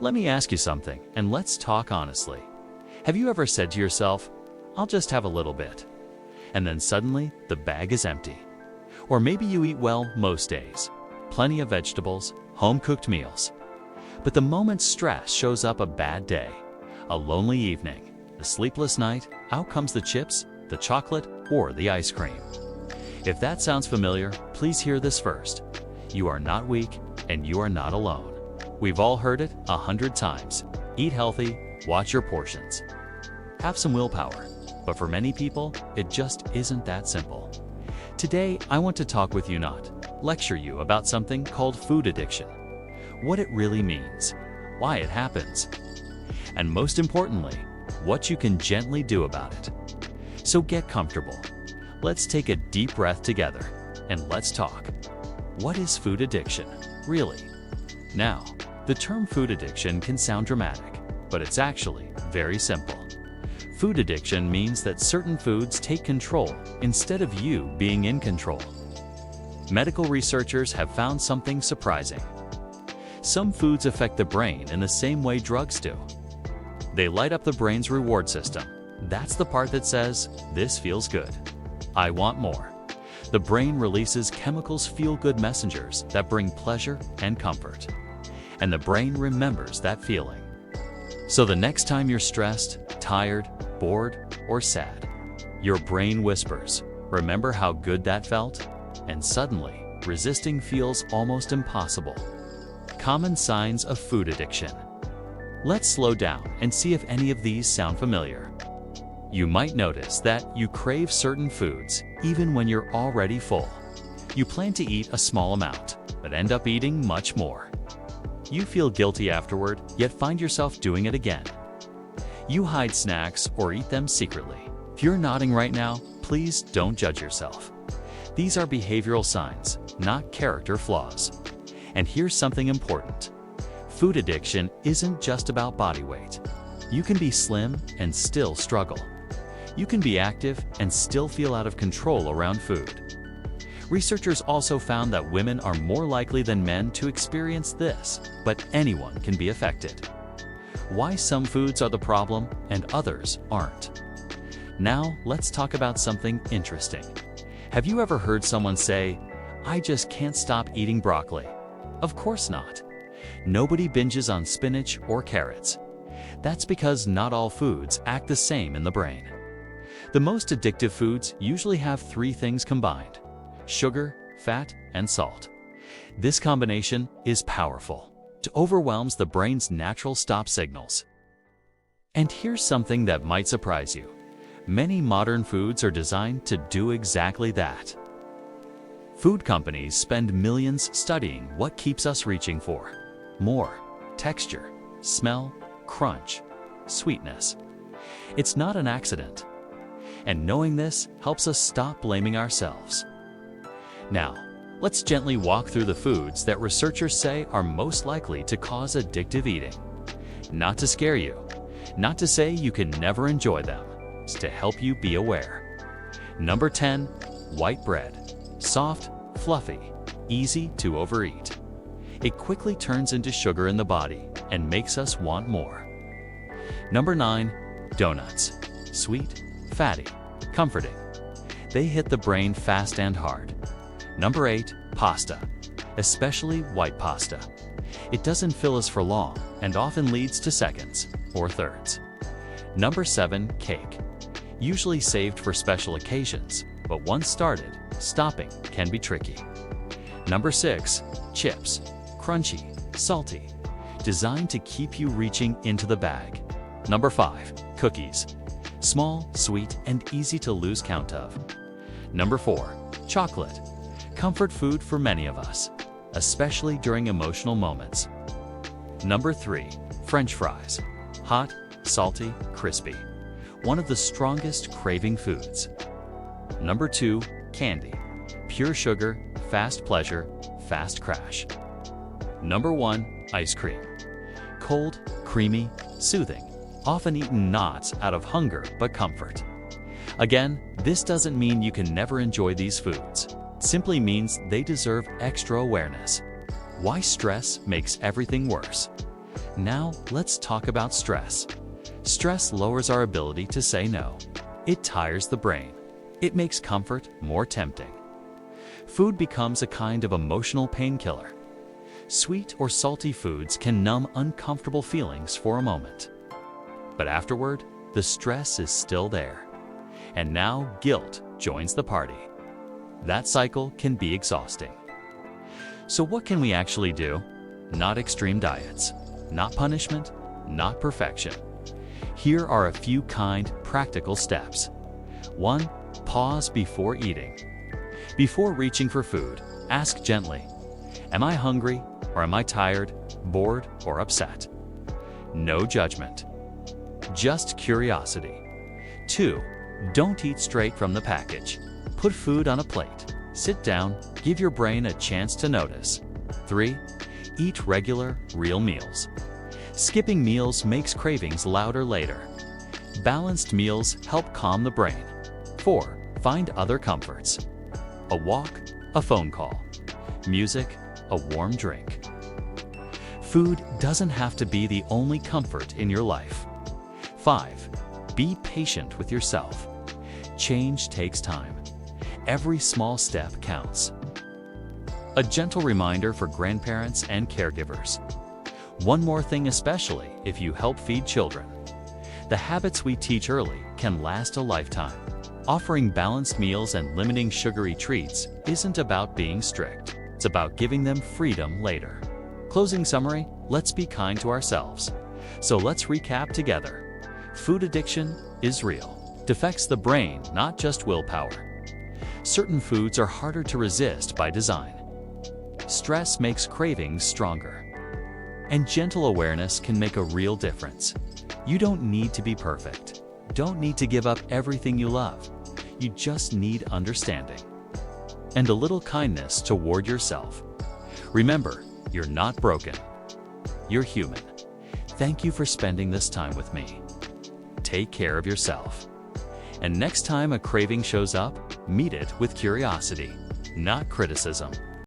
Let me ask you something, and let's talk honestly. Have you ever said to yourself, I'll just have a little bit, and then suddenly the bag is empty? Or maybe you eat well most days, plenty of vegetables, home-cooked meals. But the moment stress shows up, a bad day, a lonely evening, a sleepless night, out comes the chips, the chocolate, or the ice cream. If that sounds familiar, please hear this first. You are not weak, and you are not alone. We've all heard it 100 times. Eat healthy, watch your portions. Have some willpower. But for many people, it just isn't that simple. Today, I want to talk with you, not lecture you, about something called food addiction. What it really means, why it happens, and most importantly, what you can gently do about it. So get comfortable. Let's take a deep breath together, and let's talk. What is food addiction, really? Now, the term food addiction can sound dramatic, but it's actually very simple. Food addiction means that certain foods take control instead of you being in control. Medical researchers have found something surprising. Some foods affect the brain in the same way drugs do. They light up the brain's reward system. That's the part that says, this feels good. I want more. The brain releases chemicals, feel-good messengers that bring pleasure and comfort. And the brain remembers that feeling. So the next time you're stressed, tired, bored, or sad, your brain whispers, remember how good that felt? And suddenly, resisting feels almost impossible. Common signs of food addiction. Let's slow down and see if any of these sound familiar. You might notice that you crave certain foods even when you're already full. You plan to eat a small amount, but end up eating much more. You feel guilty afterward, yet find yourself doing it again. You hide snacks or eat them secretly. If you're nodding right now, please don't judge yourself. These are behavioral signs, not character flaws. And here's something important. Food addiction isn't just about body weight. You can be slim and still struggle. You can be active and still feel out of control around food. Researchers also found that women are more likely than men to experience this, but anyone can be affected. Why some foods are the problem and others aren't. Now, let's talk about something interesting. Have you ever heard someone say, I just can't stop eating broccoli? Of course not. Nobody binges on spinach or carrots. That's because not all foods act the same in the brain. The most addictive foods usually have three things combined: sugar, fat, and salt. This combination is powerful. It overwhelms the brain's natural stop signals. And here's something that might surprise you. Many modern foods are designed to do exactly that. Food companies spend millions studying what keeps us reaching for more: texture, smell, crunch, sweetness. It's not an accident. And knowing this helps us stop blaming ourselves. Now, let's gently walk through the foods that researchers say are most likely to cause addictive eating. Not to scare you, not to say you can never enjoy them, it's to help you be aware. Number 10, white bread. Soft, fluffy, easy to overeat. It quickly turns into sugar in the body and makes us want more. Number 9, donuts. Sweet, fatty, comforting. They hit the brain fast and hard. Number 8, pasta, especially white pasta. It doesn't fill us for long and often leads to seconds or thirds. Number 7, cake. Usually saved for special occasions, but once started, stopping can be tricky. Number 6, chips. Crunchy, salty, designed to keep you reaching into the bag. Number 5, cookies. Small, sweet, and easy to lose count of. Number 4, chocolate. Comfort food for many of us, especially during emotional moments. Number 3, French fries. Hot, salty, crispy. One of the strongest craving foods. Number 2, candy. Pure sugar, fast pleasure, fast crash. Number 1, ice cream. Cold, creamy, soothing. Often eaten not out of hunger but comfort. Again, this doesn't mean you can never enjoy these foods. It simply means they deserve extra awareness. Why stress makes everything worse. Now, let's talk about stress. Stress lowers our ability to say no. It tires the brain. It makes comfort more tempting. Food becomes a kind of emotional painkiller. Sweet or salty foods can numb uncomfortable feelings for a moment. But afterward, the stress is still there. And now guilt joins the party. That cycle can be exhausting. So what can we actually do? Not extreme diets, not punishment, not perfection. Here are a few kind, practical steps. 1. Pause before eating. Before reaching for food, ask gently, am I hungry, or am I tired, bored, or upset? No judgment. Just curiosity. 2. Don't eat straight from the package. Put food on a plate. Sit down, give your brain a chance to notice. 3. Eat regular, real meals. Skipping meals makes cravings louder later. Balanced meals help calm the brain. 4. Find other comforts. A walk, a phone call. Music, a warm drink. Food doesn't have to be the only comfort in your life. 5. Be patient with yourself. Change takes time. Every small step counts. A gentle reminder for grandparents and caregivers. One more thing, especially if you help feed children. The habits we teach early can last a lifetime. Offering balanced meals and limiting sugary treats isn't about being strict. It's about giving them freedom later. Closing summary, let's be kind to ourselves. So let's recap together. Food addiction is real. It affects the brain, not just willpower. Certain foods are harder to resist by design. Stress makes cravings stronger. And gentle awareness can make a real difference. You don't need to be perfect. Don't need to give up everything you love. You just need understanding. And a little kindness toward yourself. Remember, you're not broken. You're human. Thank you for spending this time with me. Take care of yourself. And next time a craving shows up, meet it with curiosity, not criticism.